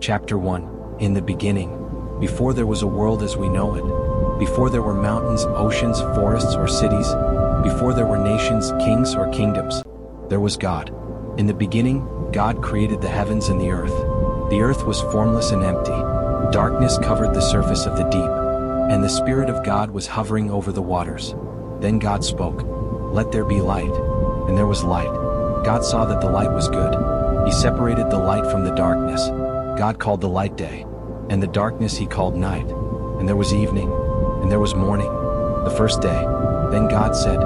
Chapter 1. In the beginning, before there was a world as we know it, before there were mountains, oceans, forests, or cities, before there were nations, kings, or kingdoms, there was God. In the beginning, God created the heavens and the earth. The earth was formless and empty. Darkness covered the surface of the deep, and the Spirit of God was hovering over the waters. Then God spoke, "Let there be light," and there was light. God saw that the light was good. He separated the light from the darkness. God called the light day, and the darkness he called night. And there was evening, and there was morning, the first day. Then God said,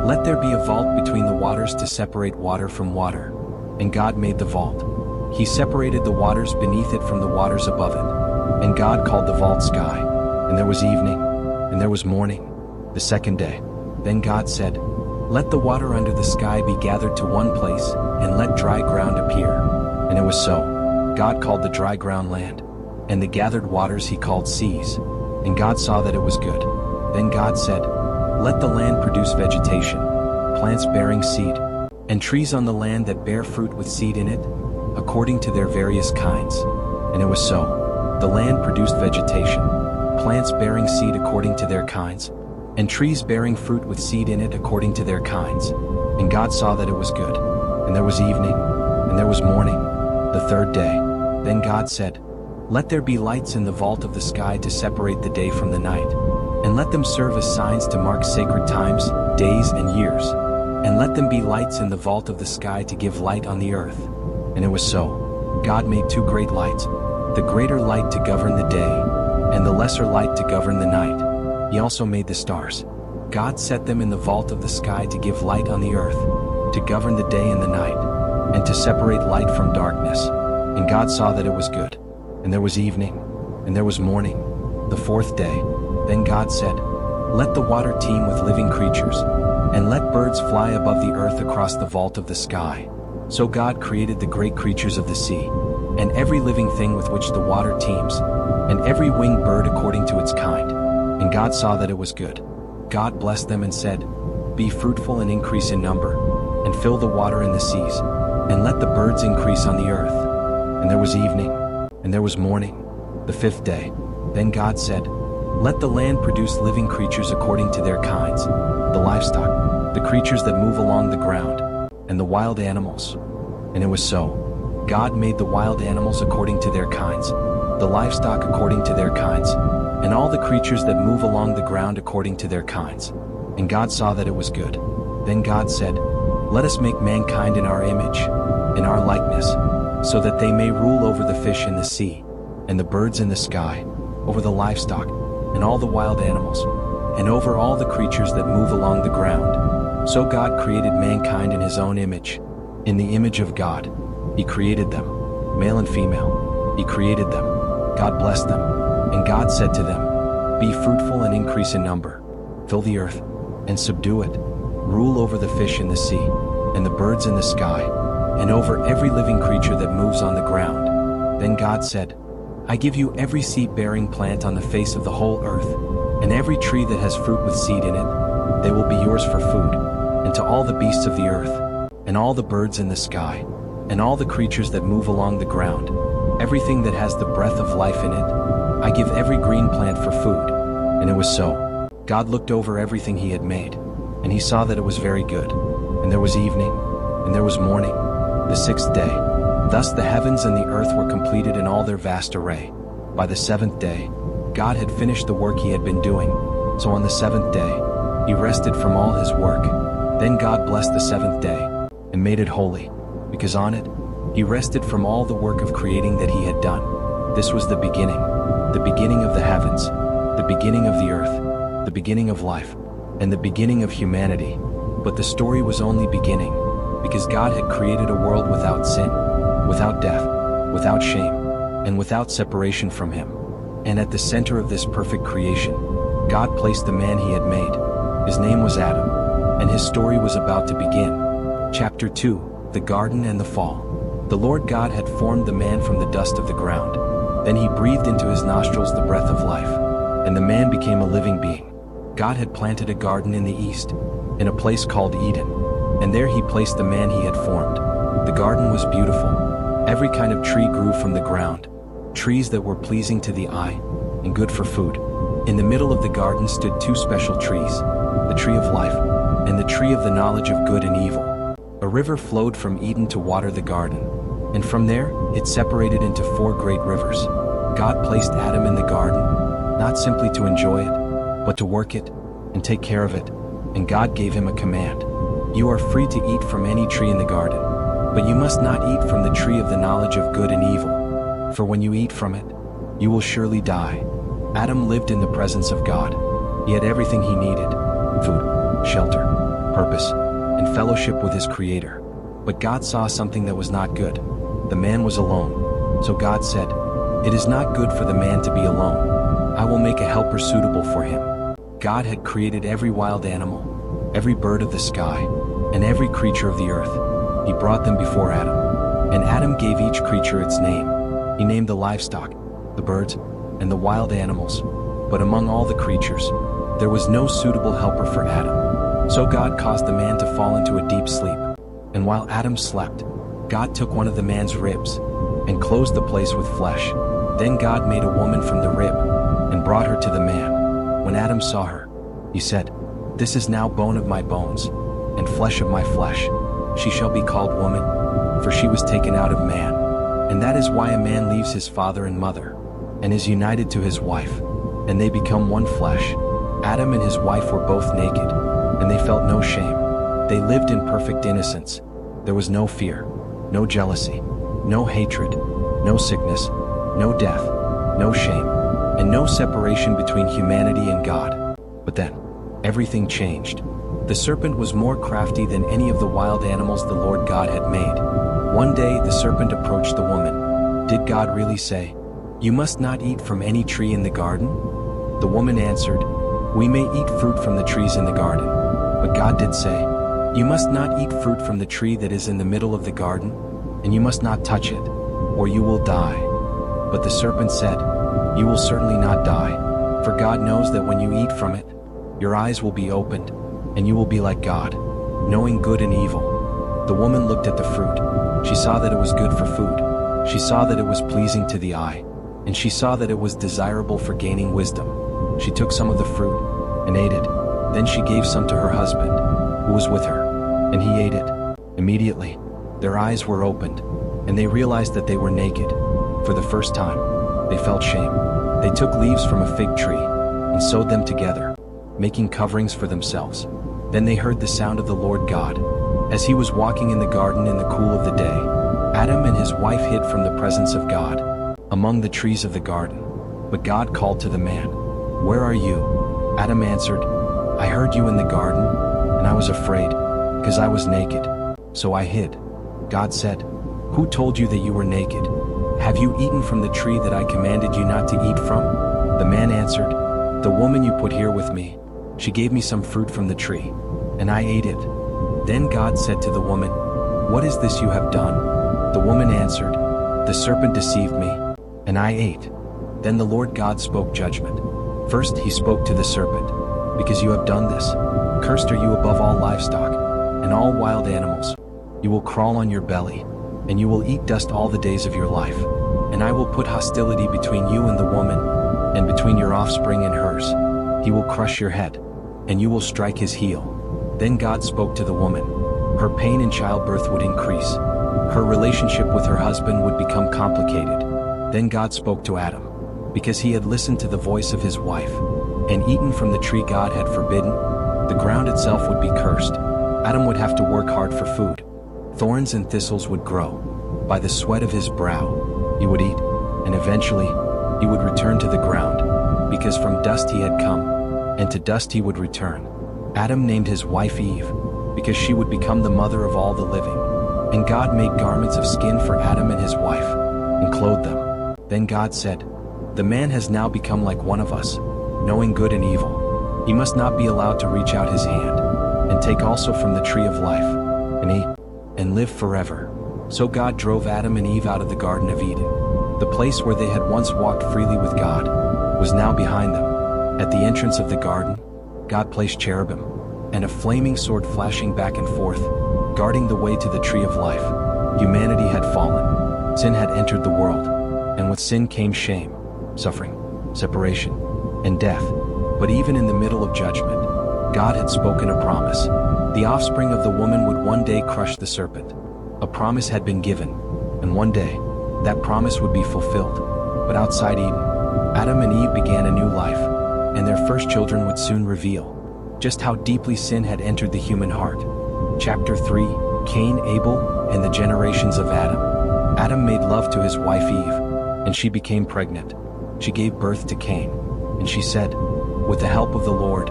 "Let there be a vault between the waters to separate water from water." And God made the vault. He separated the waters beneath it from the waters above it. And God called the vault sky. And there was evening, and there was morning, the second day. Then God said, "Let the water under the sky be gathered to one place, and let dry ground appear." And it was so. God called the dry ground land, and the gathered waters he called seas. And God saw that it was good. Then God said, "Let the land produce vegetation, plants bearing seed, and trees on the land that bear fruit with seed in it, according to their various kinds." And it was so. The land produced vegetation, plants bearing seed according to their kinds, and trees bearing fruit with seed in it according to their kinds. And God saw that it was good. And there was evening, and there was morning, the third day. Then God said, "Let there be lights in the vault of the sky to separate the day from the night, and let them serve as signs to mark sacred times, days, and years. And let them be lights in the vault of the sky to give light on the earth." And it was so. God made two great lights, the greater light to govern the day, and the lesser light to govern the night. He also made the stars. God set them in the vault of the sky to give light on the earth, to govern the day and the night, and to separate light from darkness. And God saw that it was good. And there was evening, and there was morning, the fourth day. Then God said, "Let the water teem with living creatures, and let birds fly above the earth across the vault of the sky." So God created the great creatures of the sea, and every living thing with which the water teems, and every winged bird according to its kind. And God saw that it was good. God blessed them and said, "Be fruitful and increase in number, and fill the water in the seas, and let the birds increase on the earth." And there was evening, and there was morning, the fifth day. Then God said, "Let the land produce living creatures according to their kinds, the livestock, the creatures that move along the ground, and the wild animals." And it was so. God made the wild animals according to their kinds, the livestock according to their kinds, and all the creatures that move along the ground according to their kinds. And God saw that it was good. Then God said, "Let us make mankind in our image, in our likeness, so that they may rule over the fish in the sea, and the birds in the sky, over the livestock, and all the wild animals, and over all the creatures that move along the ground." So God created mankind in his own image. In the image of God, he created them, male and female, he created them. God blessed them, and God said to them, "Be fruitful and increase in number, fill the earth, and subdue it, rule over the fish in the sea, and the birds in the sky, and over every living creature that moves on the ground." Then God said, "I give you every seed-bearing plant on the face of the whole earth, and every tree that has fruit with seed in it. They will be yours for food, and to all the beasts of the earth, and all the birds in the sky, and all the creatures that move along the ground, everything that has the breath of life in it. I give every green plant for food." And it was so. God looked over everything he had made, and he saw that it was very good. And there was evening, and there was morning, the sixth day. Thus the heavens and the earth were completed in all their vast array. By the seventh day, God had finished the work he had been doing. So on the seventh day, he rested from all his work. Then God blessed the seventh day, and made it holy, because on it, he rested from all the work of creating that he had done. This was the beginning of the heavens, the beginning of the earth, the beginning of life, and the beginning of humanity. But the story was only beginning, because God had created a world without sin, without death, without shame, and without separation from him. And at the center of this perfect creation, God placed the man he had made. His name was Adam, and his story was about to begin. Chapter 2. The Garden and the Fall. The Lord God had formed the man from the dust of the ground. Then he breathed into his nostrils the breath of life, and the man became a living being. God had planted a garden in the east, in a place called Eden, and there he placed the man he had formed. The garden was beautiful. Every kind of tree grew from the ground, trees that were pleasing to the eye and good for food. In the middle of the garden stood two special trees, the tree of life and the tree of the knowledge of good and evil. A river flowed from Eden to water the garden, and from there it separated into four great rivers. God placed Adam in the garden, not simply to enjoy it, but to work it and take care of it. And God gave him a command. You are free to eat from any tree in the garden, but you must not eat from the tree of the knowledge of good and evil, for when you eat from it, you will surely die. Adam lived in the presence of God. He had everything he needed: food, shelter, purpose, and fellowship with his Creator. But God saw something that was not good. The man was alone. So God said, "It is not good for the man to be alone. I will make a helper suitable for him." God had created every wild animal, every bird of the sky, and every creature of the earth. He brought them before Adam, and Adam gave each creature its name. He named the livestock, the birds, and the wild animals. But among all the creatures, there was no suitable helper for Adam. So God caused the man to fall into a deep sleep. And while Adam slept, God took one of the man's ribs and closed the place with flesh. Then God made a woman from the rib and brought her to the man. When Adam saw her, he said, "This is now bone of my bones and flesh of my flesh. She shall be called woman, for she was taken out of man." And that is why a man leaves his father and mother and is united to his wife, and they become one flesh. Adam and his wife were both naked, and they felt no shame. They lived in perfect innocence. There was no fear, no jealousy, no hatred, no sickness, no death, no shame, and no separation between humanity and God. But then, everything changed. The serpent was more crafty than any of the wild animals the Lord God had made. One day the serpent approached the woman. Did God really say, "You must not eat from any tree in the garden"? The woman answered, "We may eat fruit from the trees in the garden." But God did say, "You must not eat fruit from the tree that is in the middle of the garden, and you must not touch it, or you will die." But the serpent said, "You will certainly not die, for God knows that when you eat from it, your eyes will be opened, and you will be like God, knowing good and evil." The woman looked at the fruit. She saw that it was good for food. She saw that it was pleasing to the eye, and she saw that it was desirable for gaining wisdom. She took some of the fruit and ate it. Then she gave some to her husband, who was with her, and he ate it. Immediately, their eyes were opened, and they realized that they were naked. For the first time, they felt shame. They took leaves from a fig tree and sewed them together, making coverings for themselves. Then they heard the sound of the Lord God, as he was walking in the garden in the cool of the day. Adam and his wife hid from the presence of God among the trees of the garden. But God called to the man, "Where are you?" Adam answered, "I heard you in the garden, and I was afraid, because I was naked, so I hid." God said, "Who told you that you were naked? Have you eaten from the tree that I commanded you not to eat from?" The man answered, "The woman you put here with me, she gave me some fruit from the tree, and I ate it." Then God said to the woman, "What is this you have done?" The woman answered, "The serpent deceived me, and I ate." Then the Lord God spoke judgment. First he spoke to the serpent, "Because you have done this, cursed are you above all livestock and all wild animals. You will crawl on your belly, and you will eat dust all the days of your life. And I will put hostility between you and the woman, and between your offspring and hers. He will crush your head, and you will strike his heel." Then God spoke to the woman. Her pain in childbirth would increase. Her relationship with her husband would become complicated. Then God spoke to Adam. Because he had listened to the voice of his wife and eaten from the tree God had forbidden, the ground itself would be cursed. Adam would have to work hard for food. Thorns and thistles would grow. By the sweat of his brow, he would eat, and eventually, he would return to the ground, because from dust he had come, and to dust he would return. Adam named his wife Eve, because she would become the mother of all the living. And God made garments of skin for Adam and his wife, and clothed them. Then God said, "The man has now become like one of us, knowing good and evil. He must not be allowed to reach out his hand, and take also from the tree of life, and eat, and live forever." So God drove Adam and Eve out of the Garden of Eden. The place where they had once walked freely with God was now behind them. At the entrance of the garden, God placed cherubim, and a flaming sword flashing back and forth, guarding the way to the tree of life. Humanity had fallen. Sin had entered the world, And with sin came shame, suffering, separation, and death. But even in the middle of judgment, God had spoken a promise. The offspring of the woman would one day crush the serpent. A promise had been given, and one day, that promise would be fulfilled. But outside Eden, Adam and Eve began a new life, and their first children would soon reveal just how deeply sin had entered the human heart. Chapter 3, Cain, Abel, and the generations of Adam. Adam made love to his wife Eve, and she became pregnant. She gave birth to Cain, and she said, "With the help of the Lord,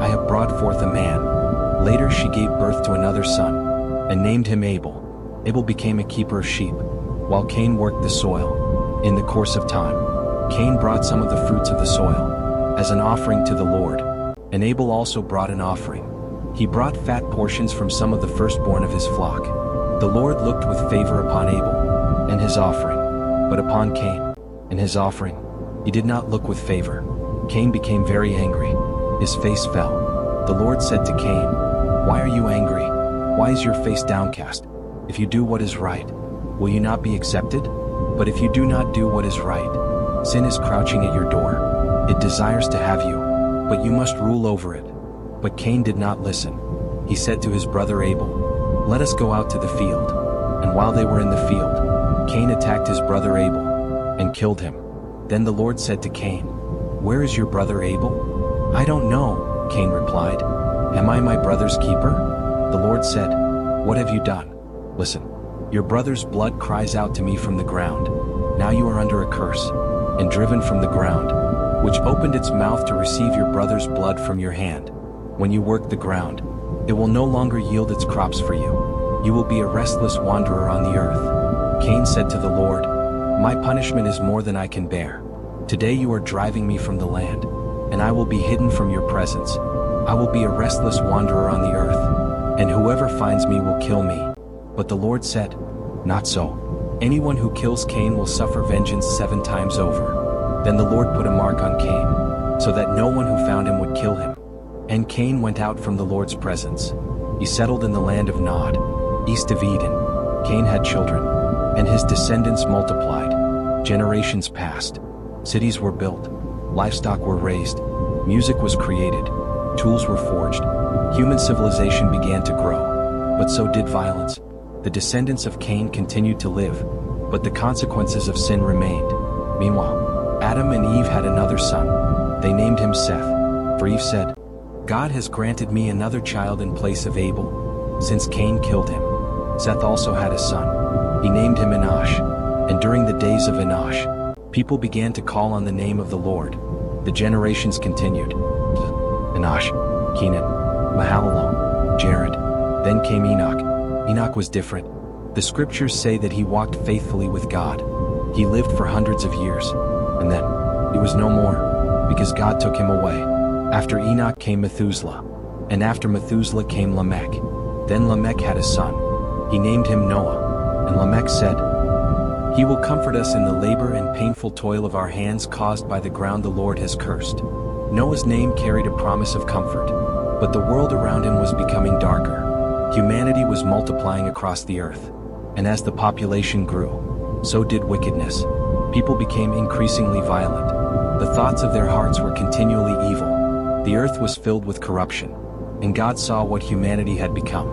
I have brought forth a man." Later she gave birth to another son, and named him Abel. Abel became a keeper of sheep, while Cain worked the soil. In the course of time, Cain brought some of the fruits of the soil as an offering to the Lord, and Abel also brought an offering. He brought fat portions from some of the firstborn of his flock. The Lord looked with favor upon Abel and his offering, but upon Cain and his offering he did not look with favor. Cain became very angry. His face fell. The Lord said to Cain, "Why are you angry? Why is your face downcast? If you do what is right, will you not be accepted? But if you do not do what is right, sin is crouching at your door. It desires to have you, but you must rule over it." But Cain did not listen. He said to his brother Abel, "Let us go out to the field." And while they were in the field, Cain attacked his brother Abel and killed him. Then the Lord said to Cain, "Where is your brother Abel?" "I don't know," Cain replied. "Am I my brother's keeper?" The Lord said, "What have you done? Listen, your brother's blood cries out to me from the ground. Now you are under a curse, and driven from the ground, which opened its mouth to receive your brother's blood from your hand. When you work the ground, it will no longer yield its crops for you. You will be a restless wanderer on the earth." Cain said to the Lord, "My punishment is more than I can bear. Today you are driving me from the land, and I will be hidden from your presence. I will be a restless wanderer on the earth, and whoever finds me will kill me." But the Lord said, "Not so. Anyone who kills Cain will suffer vengeance 7 times over." Then the Lord put a mark on Cain, so that no one who found him would kill him. And Cain went out from the Lord's presence. He settled in the land of Nod, east of Eden. Cain had children, and his descendants multiplied. Generations passed. Cities were built. Livestock were raised. Music was created. Tools were forged. Human civilization began to grow. But so did violence. The descendants of Cain continued to live, but the consequences of sin remained. Meanwhile, Adam and Eve had another son. They named him Seth. For Eve said, "God has granted me another child in place of Abel, since Cain killed him." Seth also had a son. He named him Enosh. And during the days of Enosh, people began to call on the name of the Lord. The generations continued. Enosh, Kenan, Mahalalel, Jared. Then came Enoch. Enoch was different. The scriptures say that he walked faithfully with God. He lived for hundreds of years, and then he was no more, because God took him away. After Enoch came Methuselah, and after Methuselah came Lamech. Then Lamech had a son. He named him Noah, and Lamech said, "He will comfort us in the labor and painful toil of our hands caused by the ground the Lord has cursed." Noah's name carried a promise of comfort, but the world around him was becoming darker. Humanity was multiplying across the earth, and as the population grew, so did wickedness. People became increasingly violent. The thoughts of their hearts were continually evil. The earth was filled with corruption, and God saw what humanity had become.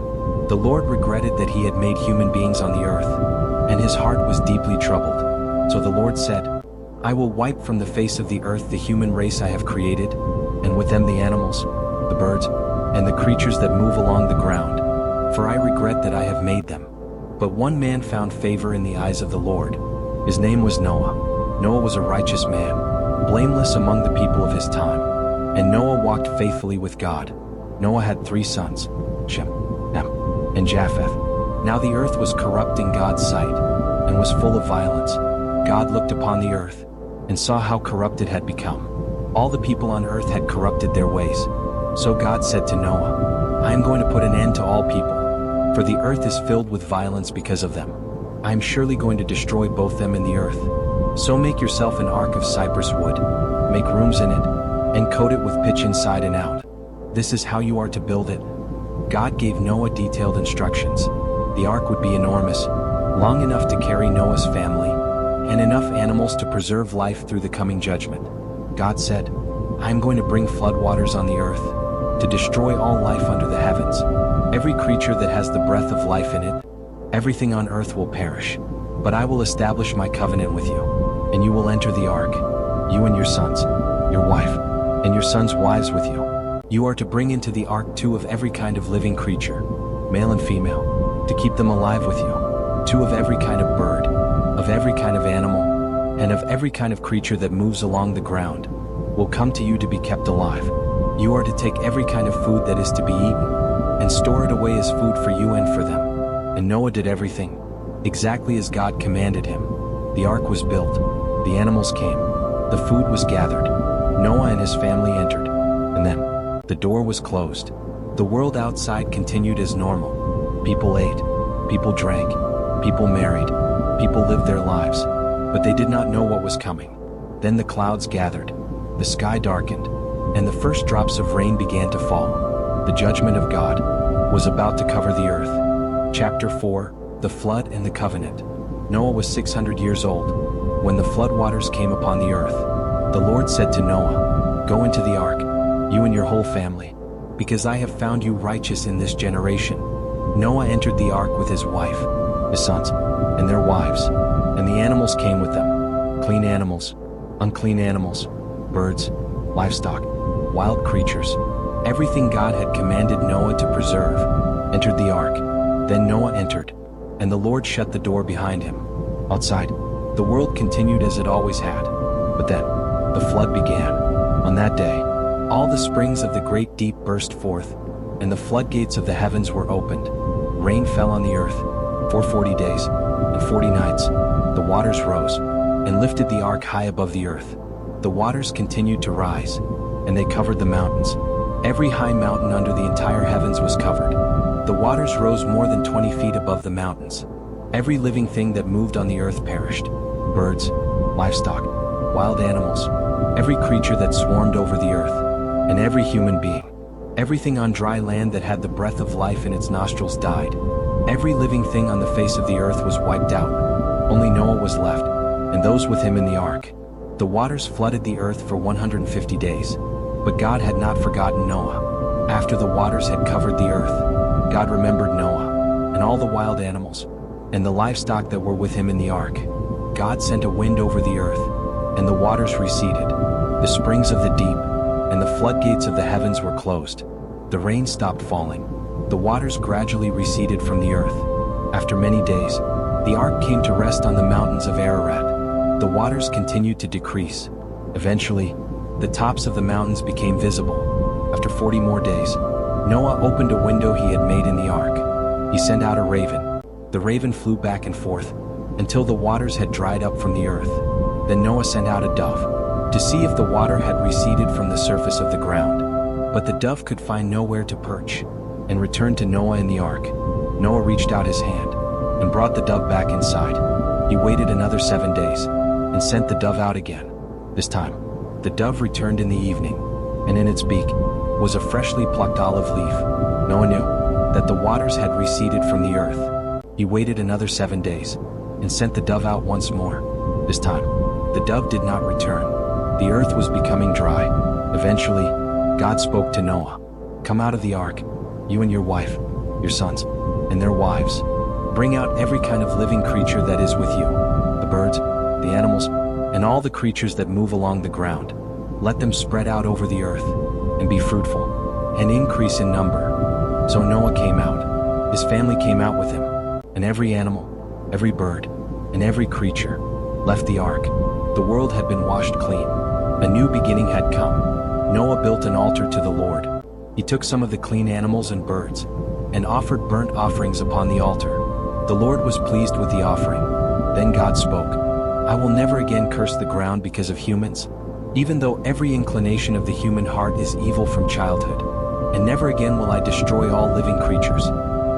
The Lord regretted that he had made human beings on the earth, and his heart was deeply troubled. So the Lord said, "I will wipe from the face of the earth the human race I have created, and with them the animals, the birds, and the creatures that move along the ground, for I regret that I have made them." But one man found favor in the eyes of the Lord. His name was Noah. Noah was a righteous man, blameless among the people of his time. And Noah walked faithfully with God. Noah had 3 sons, Shem, Ham, and Japheth. Now the earth was corrupt in God's sight, and was full of violence. God looked upon the earth, and saw how corrupt it had become. All the people on earth had corrupted their ways. So God said to Noah, "I am going to put an end to all people, for the earth is filled with violence because of them. I am surely going to destroy both them and the earth. So make yourself an ark of cypress wood, make rooms in it, and coat it with pitch inside and out. This is how you are to build it." God gave Noah detailed instructions. The ark would be enormous, long enough to carry Noah's family, and enough animals to preserve life through the coming judgment. God said, "I am going to bring floodwaters on the earth, to destroy all life under the heavens. Every creature that has the breath of life in it, everything on earth will perish. But I will establish my covenant with you, and you will enter the ark, you and your sons, your wife, and your sons' wives with you. You are to bring into the ark 2 of every kind of living creature, male and female, to keep them alive with you. 2 of every kind of bird, of every kind of animal, and of every kind of creature that moves along the ground, will come to you to be kept alive. You are to take every kind of food that is to be eaten, and store it away as food for you and for them." And Noah did everything exactly as God commanded him. The ark was built, the animals came, the food was gathered, Noah and his family entered, and then the door was closed. The world outside continued as normal. People ate, people drank, people married, people lived their lives, but they did not know what was coming. Then the clouds gathered, the sky darkened, and the first drops of rain began to fall. The judgment of God was about to cover the earth. Chapter 4, the Flood and the Covenant. Noah was 600 years old when the floodwaters came upon the earth. The Lord said to Noah, "Go into the ark, you and your whole family, because I have found you righteous in this generation." Noah entered the ark with his wife, his sons, and their wives, and the animals came with them, clean animals, unclean animals, birds, livestock, wild creatures. Everything God had commanded Noah to preserve entered the ark. Then Noah entered, and the Lord shut the door behind him. Outside, the world continued as it always had. But then, the flood began. On that day, all the springs of the great deep burst forth, and the floodgates of the heavens were opened. Rain fell on the earth for 40 days and 40 nights. The waters rose and lifted the ark high above the earth. The waters continued to rise, and they covered the mountains. Every high mountain under the entire heavens was covered. The waters rose more than 20 feet above the mountains. Every living thing that moved on the earth perished. Birds, livestock, wild animals, every creature that swarmed over the earth, and every human being. Everything on dry land that had the breath of life in its nostrils died. Every living thing on the face of the earth was wiped out. Only Noah was left, and those with him in the ark. The waters flooded the earth for 150 days. But God had not forgotten Noah. After the waters had covered the earth, God remembered Noah, and all the wild animals, and the livestock that were with him in the ark. God sent a wind over the earth, and the waters receded. The springs of the deep and the floodgates of the heavens were closed. The rain stopped falling. The waters gradually receded from the earth. After many days, the ark came to rest on the mountains of Ararat. The waters continued to decrease. Eventually, the tops of the mountains became visible. After 40 more days, Noah opened a window he had made in the ark. He sent out a raven. The raven flew back and forth until the waters had dried up from the earth. Then Noah sent out a dove to see if the water had receded from the surface of the ground. But the dove could find nowhere to perch and returned to Noah in the ark. Noah reached out his hand and brought the dove back inside. He waited another 7 days and sent the dove out again. This time, the dove returned in the evening, and in its beak was a freshly plucked olive leaf. Noah knew that the waters had receded from the earth. He waited another 7 days and sent the dove out once more. This time, the dove did not return. The earth was becoming dry. Eventually, God spoke to Noah. "Come out of the ark, you and your wife, your sons, and their wives. Bring out every kind of living creature that is with you, the birds, the animals, and all the creatures that move along the ground. Let them spread out over the earth, and be fruitful, and increase in number." So Noah came out. His family came out with him, and every animal, every bird, and every creature left the ark. The world had been washed clean. A new beginning had come. Noah built an altar to the Lord. He took some of the clean animals and birds, and offered burnt offerings upon the altar. The Lord was pleased with the offering. Then God spoke, "I will never again curse the ground because of humans, even though every inclination of the human heart is evil from childhood. And never again will I destroy all living creatures,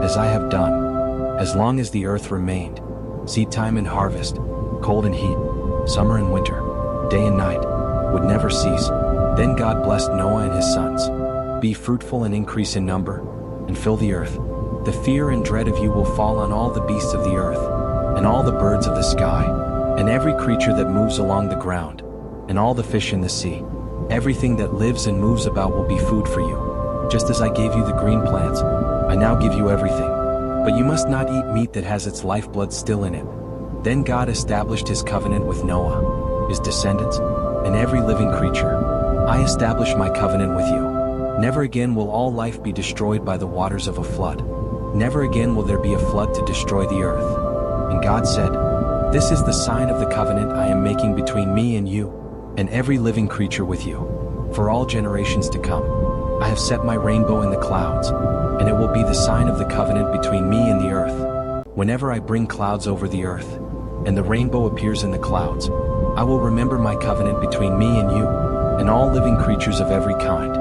as I have done, as long as the earth remained. Seed time and harvest, cold and heat, summer and winter, day and night, would never cease." Then God blessed Noah and his sons. "Be fruitful and increase in number, and fill the earth. The fear and dread of you will fall on all the beasts of the earth, and all the birds of the sky, and every creature that moves along the ground, and all the fish in the sea. Everything that lives and moves about will be food for you. Just as I gave you the green plants, I now give you everything. But you must not eat meat that has its lifeblood still in it. Then God established his covenant with Noah, his descendants, and every living creature. I establish my covenant with you. Never again will all life be destroyed by the waters of a flood. Never again will there be a flood to destroy the earth. And God said, "This is the sign of the covenant I am making between me and you, and every living creature with you, for all generations to come. I have set my rainbow in the clouds, and it will be the sign of the covenant between me and the earth. Whenever I bring clouds over the earth, and the rainbow appears in the clouds, I will remember my covenant between me and you, and all living creatures of every kind.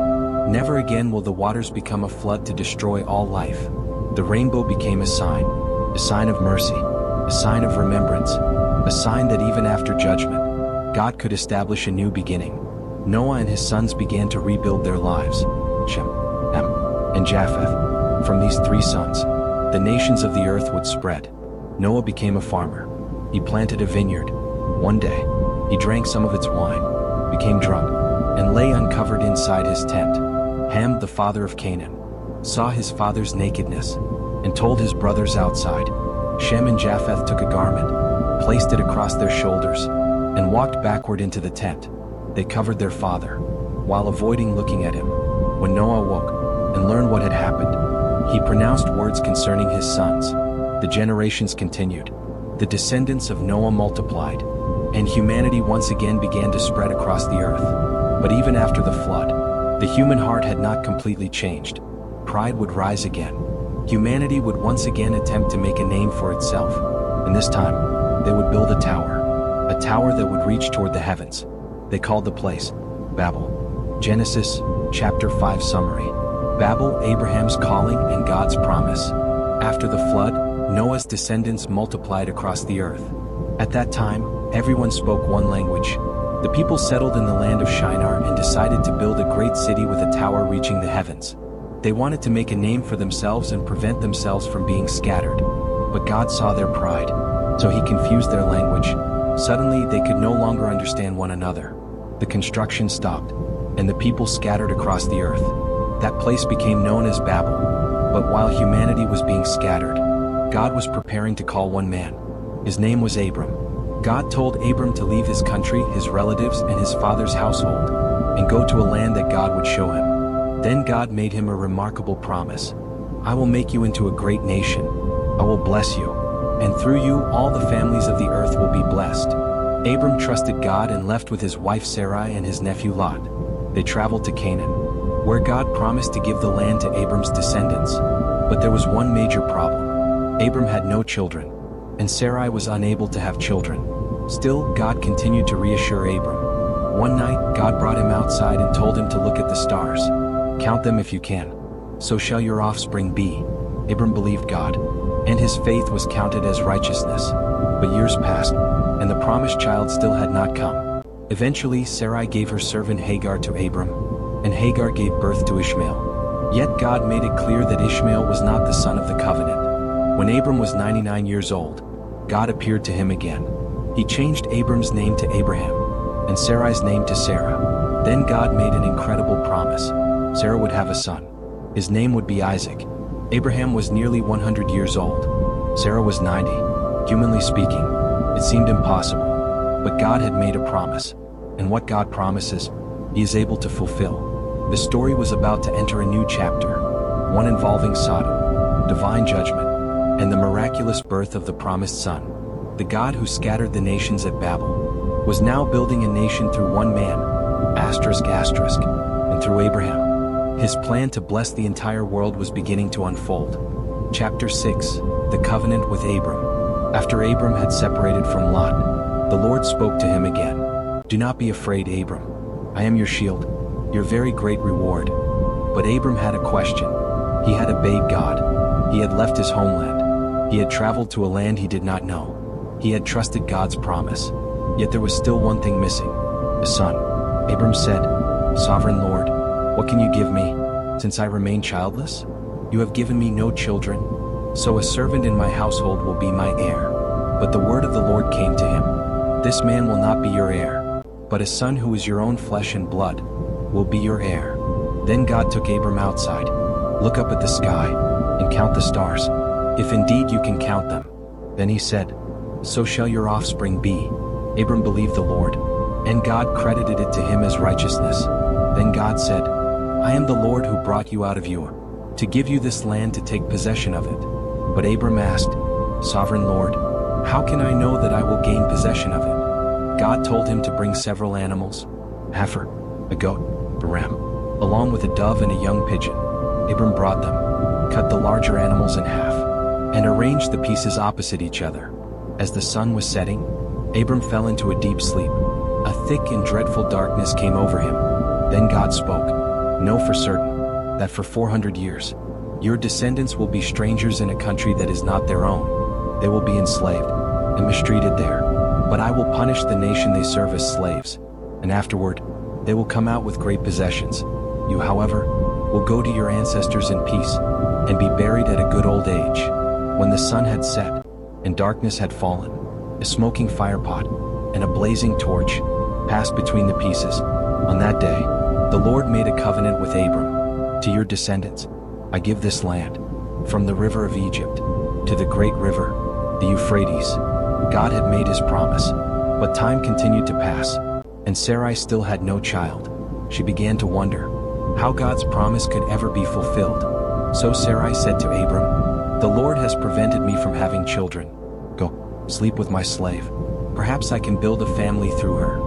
Never again will the waters become a flood to destroy all life." The rainbow became a sign of mercy, a sign of remembrance, a sign that even after judgment, God could establish a new beginning. Noah and his sons began to rebuild their lives. Shem, Ham, and Japheth. From these three sons, the nations of the earth would spread. Noah became a farmer. He planted a vineyard. One day, he drank some of its wine, became drunk, and lay uncovered inside his tent. Ham, the father of Canaan, saw his father's nakedness, and told his brothers outside. Shem and Japheth took a garment, placed it across their shoulders, and walked backward into the tent. They covered their father, while avoiding looking at him. When Noah awoke and learned what had happened, he pronounced words concerning his sons. The generations continued. The descendants of Noah multiplied, and humanity once again began to spread across the earth. But even after the flood, the human heart had not completely changed. Pride would rise again. Humanity would once again attempt to make a name for itself, and this time, they would build a tower that would reach toward the heavens. They called the place Babel. Genesis chapter 5 summary. Babel, Abraham's calling and God's promise. After the flood, Noah's descendants multiplied across the earth. At that time, everyone spoke one language. The people settled in the land of Shinar and decided to build a great city with a tower reaching the heavens. They wanted to make a name for themselves and prevent themselves from being scattered. But God saw their pride, so he confused their language. Suddenly, they could no longer understand one another. The construction stopped, and the people scattered across the earth. That place became known as Babel. But while humanity was being scattered, God was preparing to call one man. His name was Abram. God told Abram to leave his country, his relatives, and his father's household, and go to a land that God would show him. Then God made him a remarkable promise. "I will make you into a great nation. I will bless you, and through you all the families of the earth will be blessed." Abram trusted God and left with his wife Sarai and his nephew Lot. They traveled to Canaan, where God promised to give the land to Abram's descendants. But there was one major problem. Abram had no children, and Sarai was unable to have children. Still, God continued to reassure Abram. One night, God brought him outside and told him to look at the stars. "Count them if you can. So shall your offspring be." Abram believed God, and his faith was counted as righteousness. But years passed, and the promised child still had not come. Eventually, Sarai gave her servant Hagar to Abram, and Hagar gave birth to Ishmael. Yet God made it clear that Ishmael was not the son of the covenant. When Abram was 99 years old, God appeared to him again. He changed Abram's name to Abraham, and Sarai's name to Sarah. Then God made an incredible promise. Sarah would have a son. His name would be Isaac. Abraham was nearly 100 years old. Sarah was 90. Humanly speaking, it seemed impossible. But God had made a promise, and what God promises, he is able to fulfill. The story was about to enter a new chapter, one involving Sodom, divine judgment, and the miraculous birth of the promised son. The God who scattered the nations at Babel was now building a nation through one man, and through Abraham. His plan to bless the entire world was beginning to unfold. Chapter 6, The Covenant with Abram. After Abram had separated from Lot, the Lord spoke to him again. "Do not be afraid, Abram. I am your shield, your very great reward." But Abram had a question. He had obeyed God. He had left his homeland. He had traveled to a land he did not know. He had trusted God's promise. Yet there was still one thing missing: a son. Abram said, "Sovereign Lord, what can you give me, since I remain childless? You have given me no children, so a servant in my household will be my heir." But the word of the Lord came to him. This man will not be your heir, but a son who is your own flesh and blood will be your heir." Then God took Abram outside. "Look up at the sky and count the stars, if indeed you can count them." Then he said, "So shall your offspring be." Abram believed the Lord, and God credited it to him as righteousness. Then God said, "I am the Lord who brought you out of Ur, to give you this land to take possession of it." But Abram asked, "Sovereign Lord, how can I know that I will gain possession of it?" God told him to bring several animals, a heifer, a goat, a ram, along with a dove and a young pigeon. Abram brought them, cut the larger animals in half, and arranged the pieces opposite each other. As the sun was setting, Abram fell into a deep sleep. A thick and dreadful darkness came over him. Then God spoke, "Know for certain that for 400 years your descendants will be strangers in a country that is not their own. They will be enslaved and mistreated there. But I will punish the nation they serve as slaves, and afterward they will come out with great possessions. You, however, will go to your ancestors in peace and be buried at a good old age." When the sun had set and darkness had fallen, a smoking firepot and a blazing torch passed between the pieces. On that day, the Lord made a covenant with Abram. "To your descendants, I give this land, from the river of Egypt to the great river, the Euphrates." God had made his promise, but time continued to pass, and Sarai still had no child. She began to wonder how God's promise could ever be fulfilled. So Sarai said to Abram, "The Lord has prevented me from having children. Go, sleep with my slave. Perhaps I can build a family through her."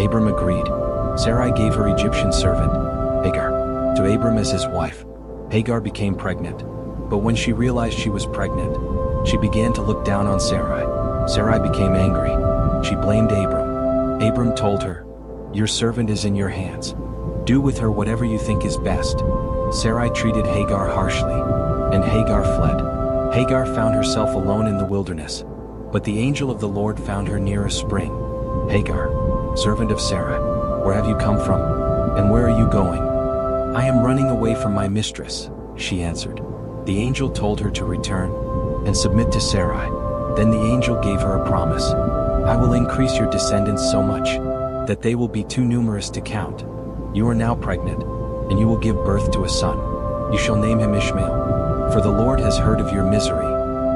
Abram agreed. Sarai gave her Egyptian servant, Hagar, to Abram as his wife. Hagar became pregnant, but when she realized she was pregnant, she began to look down on Sarai. Sarai became angry. She blamed Abram. Abram told her, "Your servant is in your hands. Do with her whatever you think is best." Sarai treated Hagar harshly, and Hagar fled. Hagar found herself alone in the wilderness, but the angel of the Lord found her near a spring. "Hagar, servant of Sarai, where have you come from, and where are you going?" "I am running away from my mistress," she answered. The angel told her to return and submit to Sarai. Then the angel gave her a promise. "I will increase your descendants so much that they will be too numerous to count. You are now pregnant, and you will give birth to a son. You shall name him Ishmael, for the Lord has heard of your misery."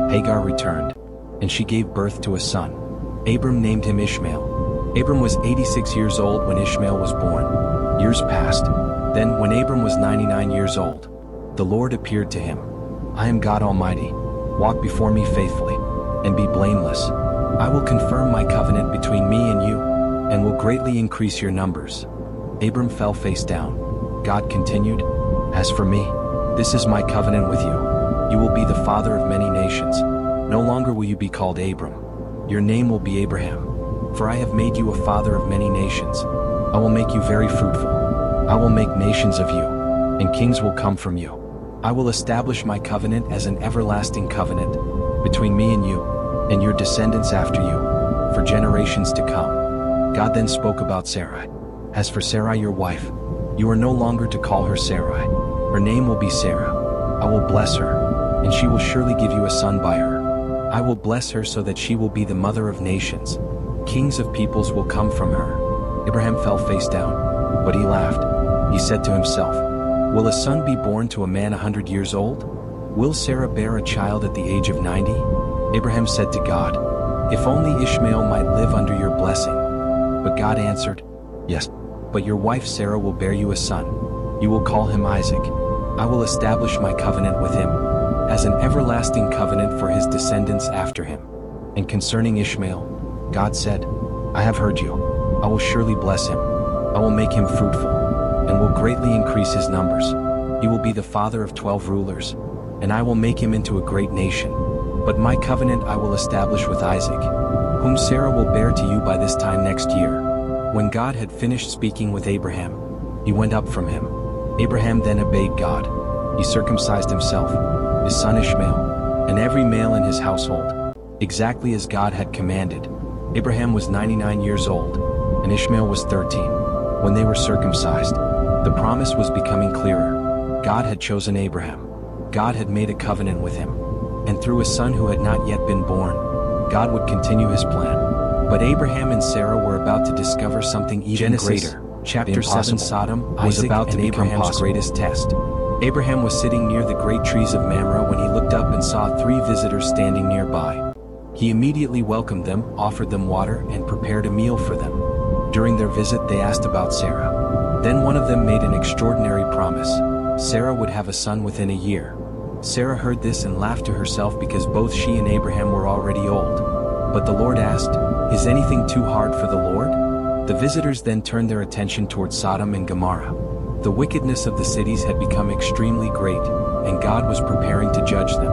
Hagar returned, and she gave birth to a son. Abram named him Ishmael. Abram was 86 years old when Ishmael was born. Years passed. Then, when Abram was 99 years old, the Lord appeared to him. "I am God Almighty. Walk before me faithfully, and be blameless. I will confirm my covenant between me and you, and will greatly increase your numbers." Abram fell face down. God continued, "As for me, this is my covenant with you. You will be the father of many nations. No longer will you be called Abram. Your name will be Abraham. For I have made you a father of many nations. I will make you very fruitful. I will make nations of you, and kings will come from you. I will establish my covenant as an everlasting covenant between me and you, and your descendants after you, for generations to come." God then spoke about Sarai. "As for Sarai your wife, you are no longer to call her Sarai. Her name will be Sarah. I will bless her, and she will surely give you a son by her. I will bless her so that she will be the mother of nations. Kings of peoples will come from her." Abraham fell face down, but he laughed. He said to himself, "Will a son be born to a man 100 years old? Will Sarah bear a child at the age of 90? Abraham said to God, "If only Ishmael might live under your blessing." But God answered, "Yes, but your wife Sarah will bear you a son. You will call him Isaac. I will establish my covenant with him as an everlasting covenant for his descendants after him." And concerning Ishmael, God said, "I have heard you. I will surely bless him. I will make him fruitful, and will greatly increase his numbers. He will be the father of 12 rulers, and I will make him into a great nation. But my covenant I will establish with Isaac, whom Sarah will bear to you by this time next year." When God had finished speaking with Abraham, he went up from him. Abraham then obeyed God. He circumcised himself, his son Ishmael, and every male in his household, exactly as God had commanded. Abraham was 99 years old, and Ishmael was 13, when they were circumcised. The promise was becoming clearer. God had chosen Abraham. God had made a covenant with him. And through a son who had not yet been born, God would continue his plan. But Abraham and Sarah were about to discover something even greater. Chapter 7. Sodom was about to be Abraham's greatest test. Abraham was sitting near the great trees of Mamre when he looked up and saw 3 visitors standing nearby. He immediately welcomed them, offered them water, and prepared a meal for them. During their visit, they asked about Sarah. Then one of them made an extraordinary promise. Sarah would have a son within a year. Sarah heard this and laughed to herself because both she and Abraham were already old. But the Lord asked, "Is anything too hard for the Lord?" The visitors then turned their attention towards Sodom and Gomorrah. The wickedness of the cities had become extremely great, and God was preparing to judge them.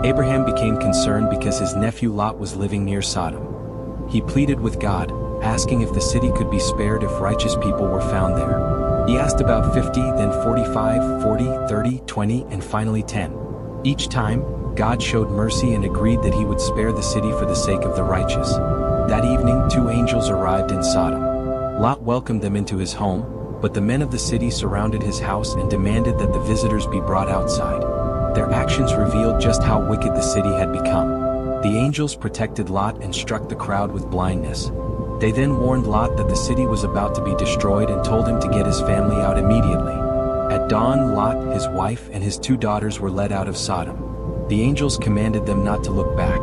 Abraham became concerned because his nephew Lot was living near Sodom. He pleaded with God, asking if the city could be spared if righteous people were found there. He asked about 50, then 45, 40, 30, 20, and finally 10. Each time, God showed mercy and agreed that he would spare the city for the sake of the righteous. That evening, 2 angels arrived in Sodom. Lot welcomed them into his home, but the men of the city surrounded his house and demanded that the visitors be brought outside. Their actions revealed just how wicked the city had become. The angels protected Lot and struck the crowd with blindness. They then warned Lot that the city was about to be destroyed and told him to get his family out immediately. At dawn, Lot, his wife, and his 2 daughters were led out of Sodom. The angels commanded them not to look back.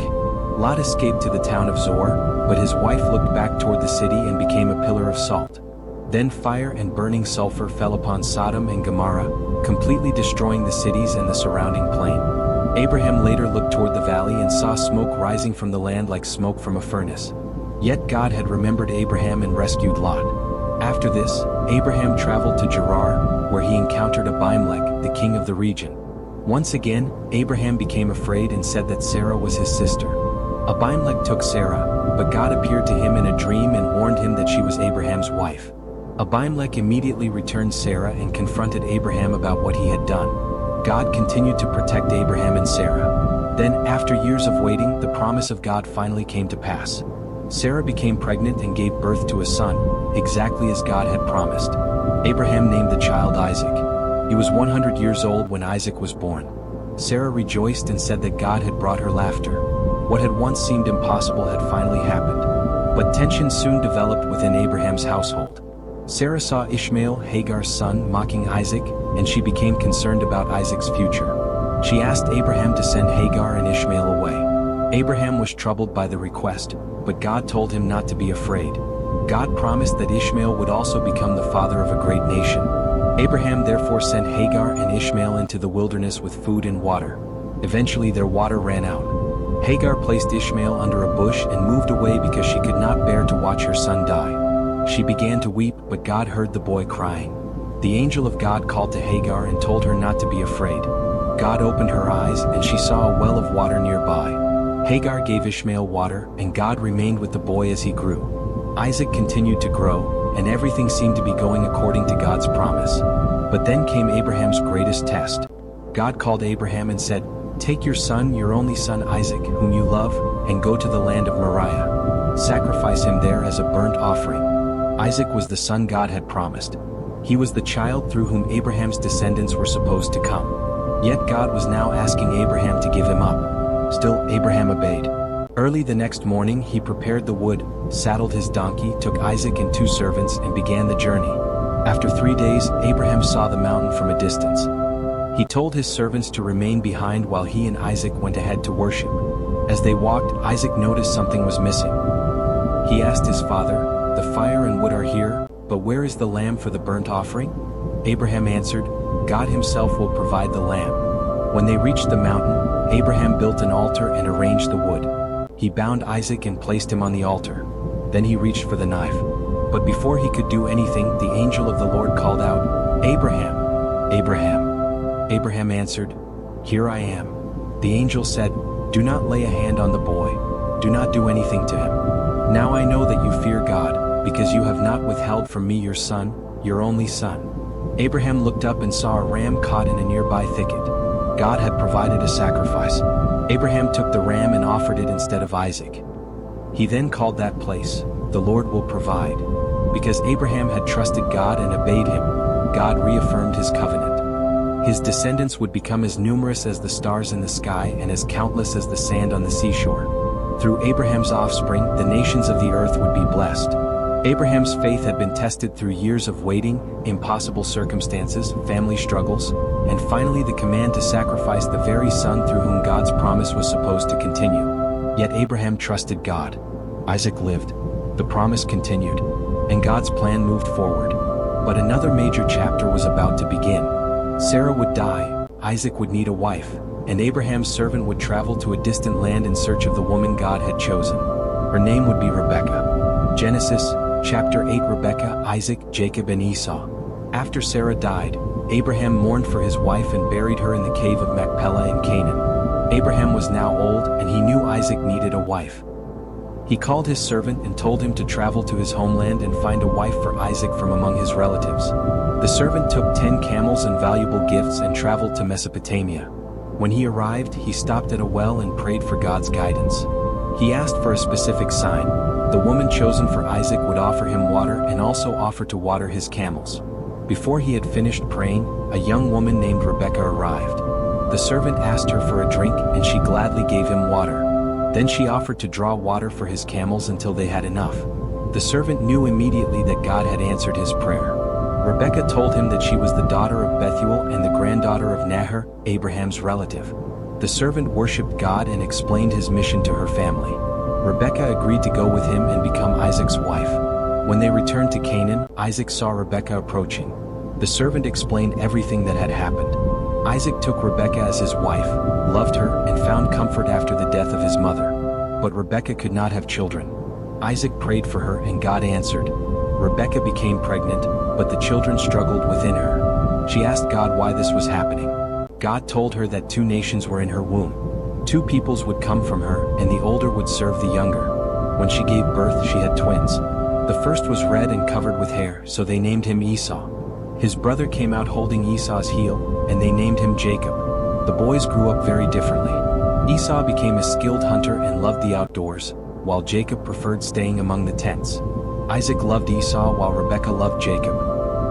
Lot escaped to the town of Zoar, but his wife looked back toward the city and became a pillar of salt. Then fire and burning sulfur fell upon Sodom and Gomorrah, completely destroying the cities and the surrounding plain. Abraham later looked toward the valley and saw smoke rising from the land like smoke from a furnace. Yet God had remembered Abraham and rescued Lot. After this, Abraham traveled to Gerar, where he encountered Abimelech, the king of the region. Once again, Abraham became afraid and said that Sarah was his sister. Abimelech took Sarah, but God appeared to him in a dream and warned him that she was Abraham's wife. Abimelech immediately returned Sarah and confronted Abraham about what he had done. God continued to protect Abraham and Sarah. Then, after years of waiting, the promise of God finally came to pass. Sarah became pregnant and gave birth to a son, exactly as God had promised. Abraham named the child Isaac. He was 100 years old when Isaac was born. Sarah rejoiced and said that God had brought her laughter. What had once seemed impossible had finally happened. But tension soon developed within Abraham's household. Sarah saw Ishmael, Hagar's son, mocking Isaac, and she became concerned about Isaac's future. She asked Abraham to send Hagar and Ishmael away. Abraham was troubled by the request, but God told him not to be afraid. God promised that Ishmael would also become the father of a great nation. Abraham therefore sent Hagar and Ishmael into the wilderness with food and water. Eventually their water ran out. Hagar placed Ishmael under a bush and moved away because she could not bear to watch her son die. She began to weep, but God heard the boy crying. The angel of God called to Hagar and told her not to be afraid. God opened her eyes and she saw a well of water nearby. Hagar gave Ishmael water, and God remained with the boy as he grew. Isaac continued to grow, and everything seemed to be going according to God's promise. But then came Abraham's greatest test. God called Abraham and said, "Take your son, your only son Isaac, whom you love, and go to the land of Moriah. Sacrifice him there as a burnt offering." Isaac was the son God had promised. He was the child through whom Abraham's descendants were supposed to come. Yet God was now asking Abraham to give him up. Still, Abraham obeyed. Early the next morning, he prepared the wood, saddled his donkey, took Isaac and 2 servants, and began the journey. After 3 days, Abraham saw the mountain from a distance. He told his servants to remain behind while he and Isaac went ahead to worship. As they walked, Isaac noticed something was missing. He asked his father, "The fire and wood are here, but where is the lamb for the burnt offering?" Abraham answered, "God himself will provide the lamb." When they reached the mountain, Abraham built an altar and arranged the wood. He bound Isaac and placed him on the altar. Then he reached for the knife. But before he could do anything, the angel of the Lord called out, "Abraham, Abraham." Abraham answered, "Here I am." The angel said, "Do not lay a hand on the boy. Do not do anything to him. Now I know that you fear God, because you have not withheld from me your son, your only son." Abraham looked up and saw a ram caught in a nearby thicket. God had provided a sacrifice. Abraham took the ram and offered it instead of Isaac. He then called that place, "The Lord will provide." Because Abraham had trusted God and obeyed him, God reaffirmed his covenant. His descendants would become as numerous as the stars in the sky and as countless as the sand on the seashore. Through Abraham's offspring, the nations of the earth would be blessed. Abraham's faith had been tested through years of waiting, impossible circumstances, family struggles, and finally the command to sacrifice the very son through whom God's promise was supposed to continue. Yet Abraham trusted God. Isaac lived. The promise continued, and God's plan moved forward. But another major chapter was about to begin. Sarah would die, Isaac would need a wife, and Abraham's servant would travel to a distant land in search of the woman God had chosen. Her name would be Rebekah. Genesis, chapter 8. Rebekah, Isaac, Jacob and Esau. After Sarah died, Abraham mourned for his wife and buried her in the cave of Machpelah in Canaan. Abraham was now old and he knew Isaac needed a wife. He called his servant and told him to travel to his homeland and find a wife for Isaac from among his relatives. The servant took 10 camels and valuable gifts and traveled to Mesopotamia. When he arrived, he stopped at a well and prayed for God's guidance. He asked for a specific sign. The woman chosen for Isaac would offer him water and also offer to water his camels. Before he had finished praying, a young woman named Rebekah arrived. The servant asked her for a drink and she gladly gave him water. Then she offered to draw water for his camels until they had enough. The servant knew immediately that God had answered his prayer. Rebekah told him that she was the daughter of Bethuel and the granddaughter of Nahor, Abraham's relative. The servant worshipped God and explained his mission to her family. Rebekah agreed to go with him and become Isaac's wife. When they returned to Canaan, Isaac saw Rebekah approaching. The servant explained everything that had happened. Isaac took Rebekah as his wife, loved her, and found comfort after the death of his mother. But Rebekah could not have children. Isaac prayed for her and God answered. Rebekah became pregnant, but the children struggled within her. She asked God why this was happening. God told her that 2 nations were in her womb. 2 peoples would come from her, and the older would serve the younger. When she gave birth, she had twins. The first was red and covered with hair, so they named him Esau. His brother came out holding Esau's heel, and they named him Jacob. The boys grew up very differently. Esau became a skilled hunter and loved the outdoors, while Jacob preferred staying among the tents. Isaac loved Esau while Rebekah loved Jacob.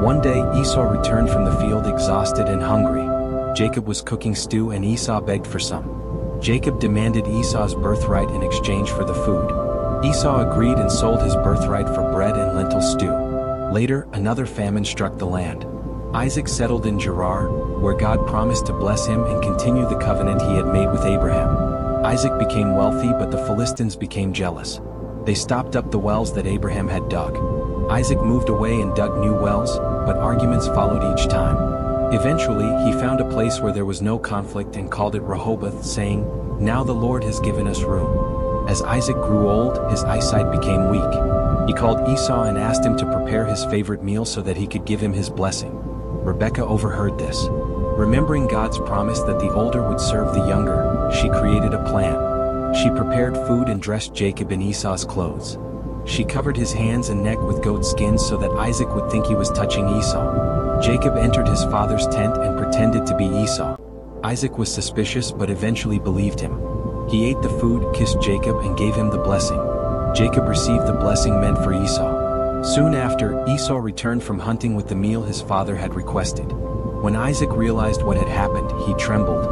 One day Esau returned from the field exhausted and hungry. Jacob was cooking stew and Esau begged for some. Jacob demanded Esau's birthright in exchange for the food. Esau agreed and sold his birthright for bread and lentil stew. Later, another famine struck the land. Isaac settled in Gerar, where God promised to bless him and continue the covenant he had made with Abraham. Isaac became wealthy, but the Philistines became jealous. They stopped up the wells that Abraham had dug. Isaac moved away and dug new wells, but arguments followed each time. Eventually, he found a place where there was no conflict and called it Rehoboth, saying, "Now the Lord has given us room." As Isaac grew old, his eyesight became weak. He called Esau and asked him to prepare his favorite meal so that he could give him his blessing. Rebekah overheard this. Remembering God's promise that the older would serve the younger, she created a plan. She prepared food and dressed Jacob in Esau's clothes. She covered his hands and neck with goat skins so that Isaac would think he was touching Esau. Jacob entered his father's tent and pretended to be Esau. Isaac was suspicious but eventually believed him. He ate the food, kissed Jacob, and gave him the blessing. Jacob received the blessing meant for Esau. Soon after, Esau returned from hunting with the meal his father had requested. When Isaac realized what had happened, he trembled.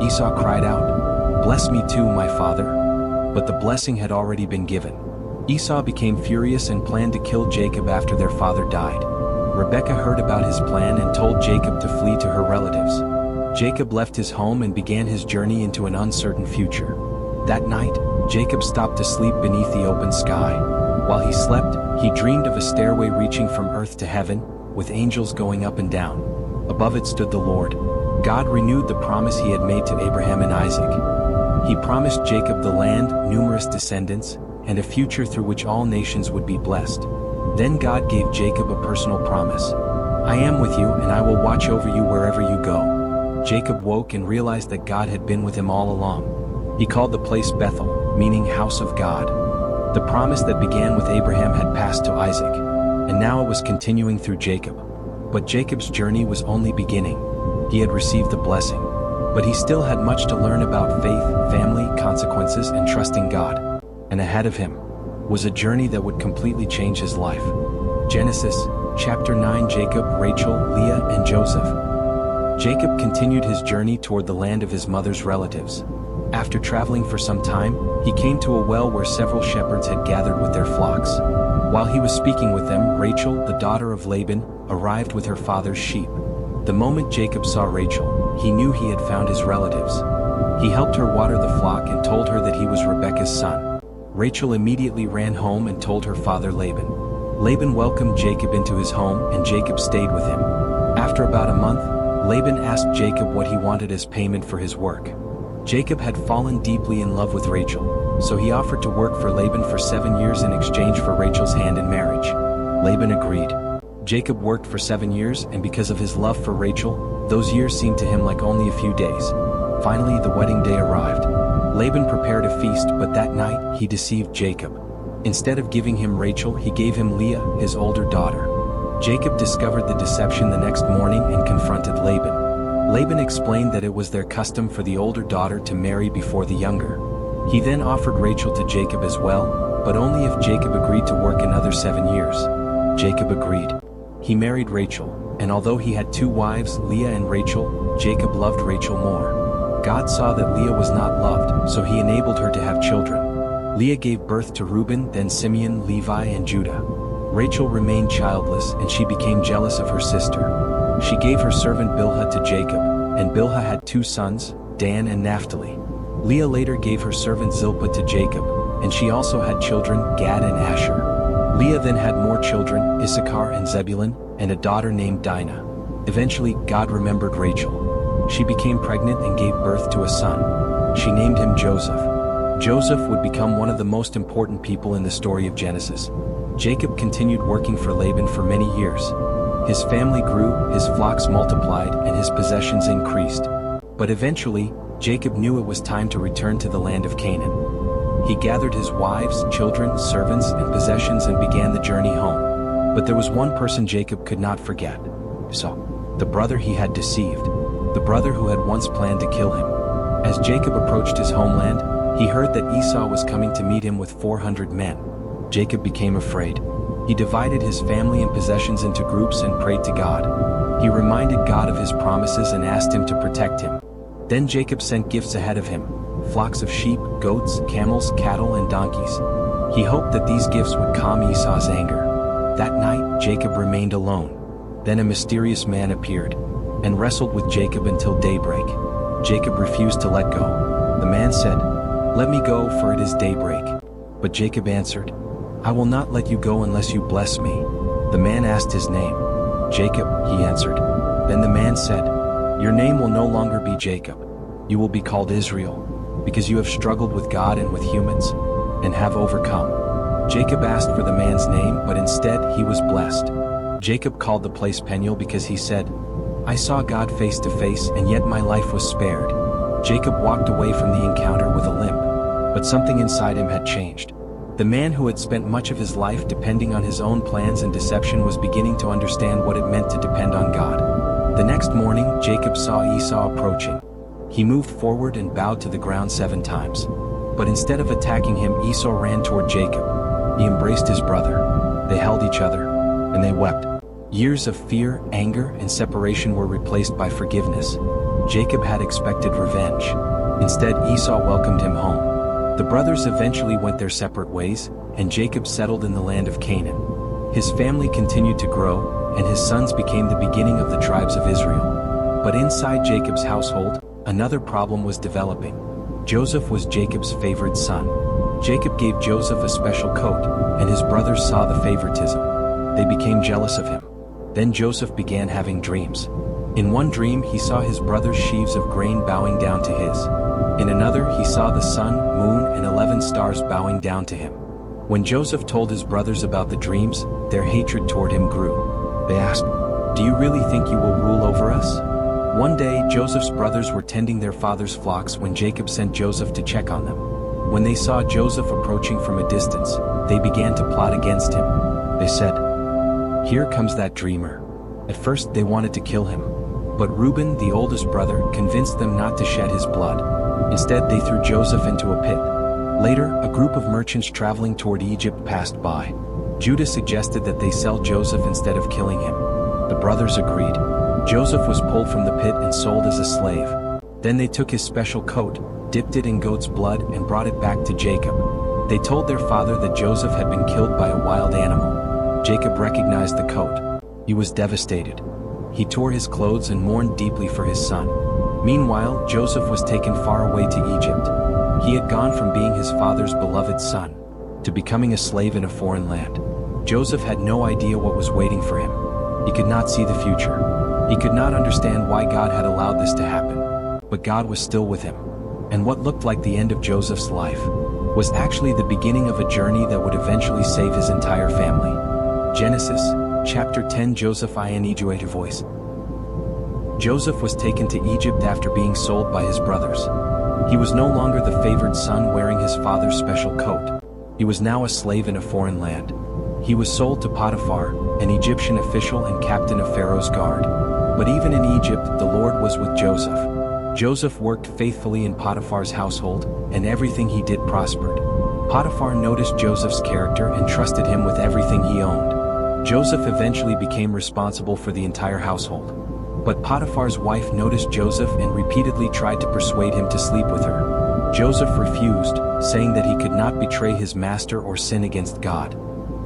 Esau cried out, "Bless me too, my father." But the blessing had already been given. Esau became furious and planned to kill Jacob after their father died. Rebekah heard about his plan and told Jacob to flee to her relatives. Jacob left his home and began his journey into an uncertain future. That night, Jacob stopped to sleep beneath the open sky. While he slept, he dreamed of a stairway reaching from earth to heaven, with angels going up and down. Above it stood the Lord. God renewed the promise he had made to Abraham and Isaac. He promised Jacob the land, numerous descendants, and a future through which all nations would be blessed. Then God gave Jacob a personal promise. "I am with you and I will watch over you wherever you go." Jacob woke and realized that God had been with him all along. He called the place Bethel, meaning house of God. The promise that began with Abraham had passed to Isaac, and now it was continuing through Jacob. But Jacob's journey was only beginning. He had received the blessing, but he still had much to learn about faith, family, consequences, and trusting God. And ahead of him was a journey that would completely change his life. Genesis, chapter 9. Jacob, Rachel, Leah, and Joseph. Jacob continued his journey toward the land of his mother's relatives. After traveling for some time, he came to a well where several shepherds had gathered with their flocks. While he was speaking with them, Rachel, the daughter of Laban, arrived with her father's sheep. The moment Jacob saw Rachel, he knew he had found his relatives. He helped her water the flock and told her that he was Rebekah's son. Rachel immediately ran home and told her father Laban. Laban welcomed Jacob into his home and Jacob stayed with him. After about a month, Laban asked Jacob what he wanted as payment for his work. Jacob had fallen deeply in love with Rachel, so he offered to work for Laban for 7 years in exchange for Rachel's hand in marriage. Laban agreed. Jacob worked for 7 years, and because of his love for Rachel, those years seemed to him like only a few days. Finally, the wedding day arrived. Laban prepared a feast, but that night, he deceived Jacob. Instead of giving him Rachel, he gave him Leah, his older daughter. Jacob discovered the deception the next morning and confronted Laban. Laban explained that it was their custom for the older daughter to marry before the younger. He then offered Rachel to Jacob as well, but only if Jacob agreed to work another 7 years. Jacob agreed. He married Rachel, and although he had 2 wives, Leah and Rachel, Jacob loved Rachel more. God saw that Leah was not loved, so he enabled her to have children. Leah gave birth to Reuben, then Simeon, Levi, and Judah. Rachel remained childless, and she became jealous of her sister. She gave her servant Bilhah to Jacob, and Bilhah had 2 sons, Dan and Naphtali. Leah later gave her servant Zilpah to Jacob, and she also had children, Gad and Asher. Leah then had more children, Issachar and Zebulun, and a daughter named Dinah. Eventually, God remembered Rachel. She became pregnant and gave birth to a son. She named him Joseph. Joseph would become one of the most important people in the story of Genesis. Jacob continued working for Laban for many years. His family grew, his flocks multiplied, and his possessions increased. But eventually, Jacob knew it was time to return to the land of Canaan. He gathered his wives, children, servants, and possessions and began the journey home. But there was one person Jacob could not forget: Esau, the brother he had deceived, the brother who had once planned to kill him. As Jacob approached his homeland, he heard that Esau was coming to meet him with 400 men. Jacob became afraid. He divided his family and possessions into groups and prayed to God. He reminded God of his promises and asked him to protect him. Then Jacob sent gifts ahead of him: flocks of sheep, goats, camels, cattle, and donkeys. He hoped that these gifts would calm Esau's anger. That night, Jacob remained alone. Then a mysterious man appeared and wrestled with Jacob until daybreak. Jacob refused to let go. The man said, "Let me go, for it is daybreak." But Jacob answered, "I will not let you go unless you bless me." The man asked his name. "Jacob," he answered. Then the man said, "Your name will no longer be Jacob. You will be called Israel, because you have struggled with God and with humans, and have overcome." Jacob asked for the man's name, but instead he was blessed. Jacob called the place Peniel because he said, "I saw God face to face, and yet my life was spared." Jacob walked away from the encounter with a limp, but something inside him had changed. The man who had spent much of his life depending on his own plans and deception was beginning to understand what it meant to depend on God. The next morning, Jacob saw Esau approaching. He moved forward and bowed to the ground 7 times. But instead of attacking him, Esau ran toward Jacob. He embraced his brother. They held each other, and they wept. Years of fear, anger, and separation were replaced by forgiveness. Jacob had expected revenge. Instead, Esau welcomed him home. The brothers eventually went their separate ways, and Jacob settled in the land of Canaan. His family continued to grow, and his sons became the beginning of the tribes of Israel. But inside Jacob's household, another problem was developing. Joseph was Jacob's favorite son. Jacob gave Joseph a special coat, and his brothers saw the favoritism. They became jealous of him. Then Joseph began having dreams. In one dream, he saw his brother's sheaves of grain bowing down to his. In another, he saw the sun, moon, and 11 stars bowing down to him. When Joseph told his brothers about the dreams, their hatred toward him grew. They asked, "Do you really think you will rule over us?" One day, Joseph's brothers were tending their father's flocks when Jacob sent Joseph to check on them. When they saw Joseph approaching from a distance, they began to plot against him. They said, "Here comes that dreamer." At first, they wanted to kill him. But Reuben, the oldest brother, convinced them not to shed his blood. Instead, they threw Joseph into a pit. Later, a group of merchants traveling toward Egypt passed by. Judah suggested that they sell Joseph instead of killing him. The brothers agreed. Joseph was pulled from the pit and sold as a slave. Then they took his special coat, dipped it in goat's blood and brought it back to Jacob. They told their father that Joseph had been killed by a wild animal. Jacob recognized the coat. He was devastated. He tore his clothes and mourned deeply for his son. Meanwhile, Joseph was taken far away to Egypt. He had gone from being his father's beloved son to becoming a slave in a foreign land. Joseph had no idea what was waiting for him. He could not see the future. He could not understand why God had allowed this to happen. But God was still with him. And what looked like the end of Joseph's life was actually the beginning of a journey that would eventually save his entire family. Genesis, chapter 10. Joseph in Egypt. Voice. Joseph was taken to Egypt after being sold by his brothers. He was no longer the favored son wearing his father's special coat. He was now a slave in a foreign land. He was sold to Potiphar, an Egyptian official and captain of Pharaoh's guard. But even in Egypt, the Lord was with Joseph. Joseph worked faithfully in Potiphar's household, and everything he did prospered. Potiphar noticed Joseph's character and trusted him with everything he owned. Joseph eventually became responsible for the entire household. But Potiphar's wife noticed Joseph and repeatedly tried to persuade him to sleep with her. Joseph refused, saying that he could not betray his master or sin against God.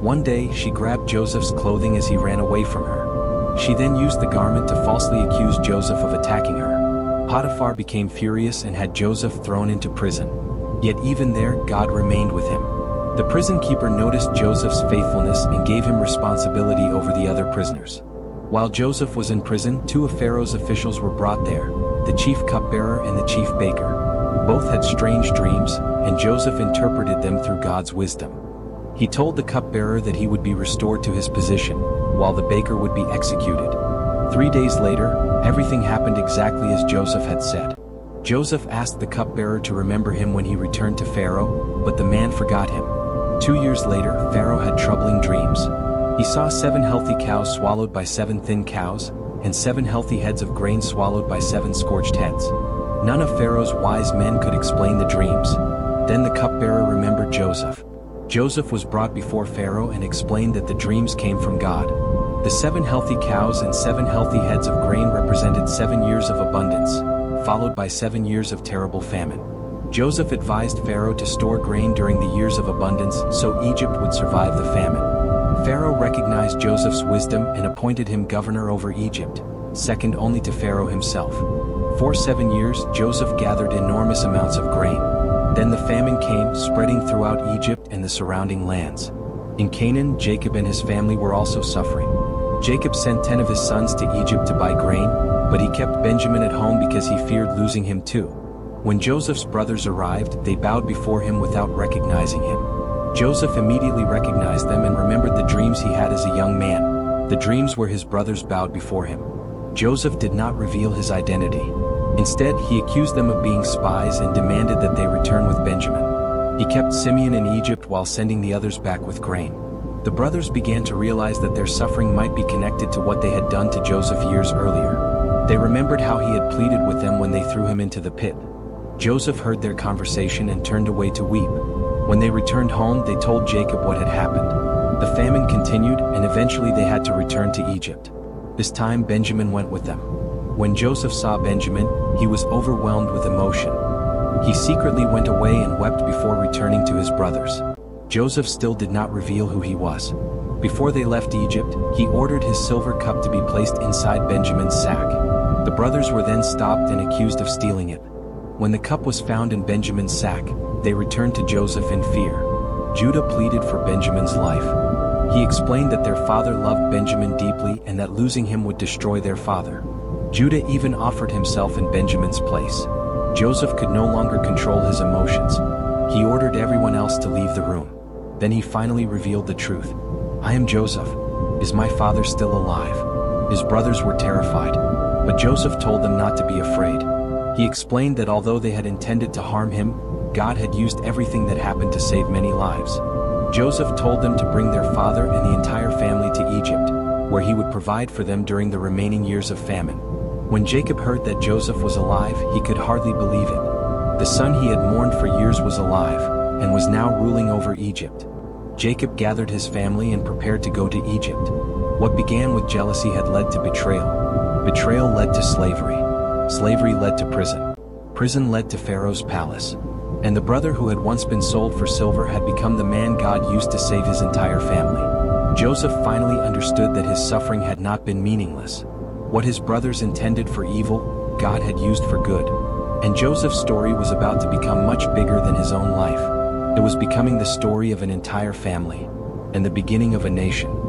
One day, she grabbed Joseph's clothing as he ran away from her. She then used the garment to falsely accuse Joseph of attacking her. Potiphar became furious and had Joseph thrown into prison. Yet even there, God remained with him. The prison keeper noticed Joseph's faithfulness and gave him responsibility over the other prisoners. While Joseph was in prison, two of Pharaoh's officials were brought there, the chief cupbearer and the chief baker. Both had strange dreams, and Joseph interpreted them through God's wisdom. He told the cupbearer that he would be restored to his position, while the baker would be executed. 3 days later, everything happened exactly as Joseph had said. Joseph asked the cupbearer to remember him when he returned to Pharaoh, but the man forgot him. 2 years later, Pharaoh had troubling dreams. He saw 7 healthy cows swallowed by 7 thin cows, and 7 healthy heads of grain swallowed by 7 scorched heads. None of Pharaoh's wise men could explain the dreams. Then the cupbearer remembered Joseph. Joseph was brought before Pharaoh and explained that the dreams came from God. The 7 healthy cows and 7 healthy heads of grain represented 7 years of abundance, followed by 7 years of terrible famine. Joseph advised Pharaoh to store grain during the years of abundance so Egypt would survive the famine. Pharaoh recognized Joseph's wisdom and appointed him governor over Egypt, second only to Pharaoh himself. For 7 years, Joseph gathered enormous amounts of grain. Then the famine came, spreading throughout Egypt and the surrounding lands. In Canaan, Jacob and his family were also suffering. Jacob sent 10 of his sons to Egypt to buy grain, but he kept Benjamin at home because he feared losing him too. When Joseph's brothers arrived, they bowed before him without recognizing him. Joseph immediately recognized them and remembered the dreams he had as a young man, the dreams where his brothers bowed before him. Joseph did not reveal his identity. Instead, he accused them of being spies and demanded that they return with Benjamin. He kept Simeon in Egypt while sending the others back with grain. The brothers began to realize that their suffering might be connected to what they had done to Joseph years earlier. They remembered how he had pleaded with them when they threw him into the pit. Joseph heard their conversation and turned away to weep. When they returned home, they told Jacob what had happened. The famine continued, and eventually they had to return to Egypt. This time Benjamin went with them. When Joseph saw Benjamin, he was overwhelmed with emotion. He secretly went away and wept before returning to his brothers. Joseph still did not reveal who he was. Before they left Egypt, he ordered his silver cup to be placed inside Benjamin's sack. The brothers were then stopped and accused of stealing it. When the cup was found in Benjamin's sack, they returned to Joseph in fear. Judah pleaded for Benjamin's life. He explained that their father loved Benjamin deeply and that losing him would destroy their father. Judah even offered himself in Benjamin's place. Joseph could no longer control his emotions. He ordered everyone else to leave the room. Then he finally revealed the truth. "I am Joseph. Is my father still alive?" His brothers were terrified, but Joseph told them not to be afraid. He explained that although they had intended to harm him, God had used everything that happened to save many lives. Joseph told them to bring their father and the entire family to Egypt, where he would provide for them during the remaining years of famine. When Jacob heard that Joseph was alive, he could hardly believe it. The son he had mourned for years was alive, and was now ruling over Egypt. Jacob gathered his family and prepared to go to Egypt. What began with jealousy had led to betrayal. Betrayal led to slavery. Slavery led to prison. Prison led to Pharaoh's palace. And the brother who had once been sold for silver had become the man God used to save his entire family. Joseph finally understood that his suffering had not been meaningless. What his brothers intended for evil, God had used for good. And Joseph's story was about to become much bigger than his own life. It was becoming the story of an entire family, and the beginning of a nation.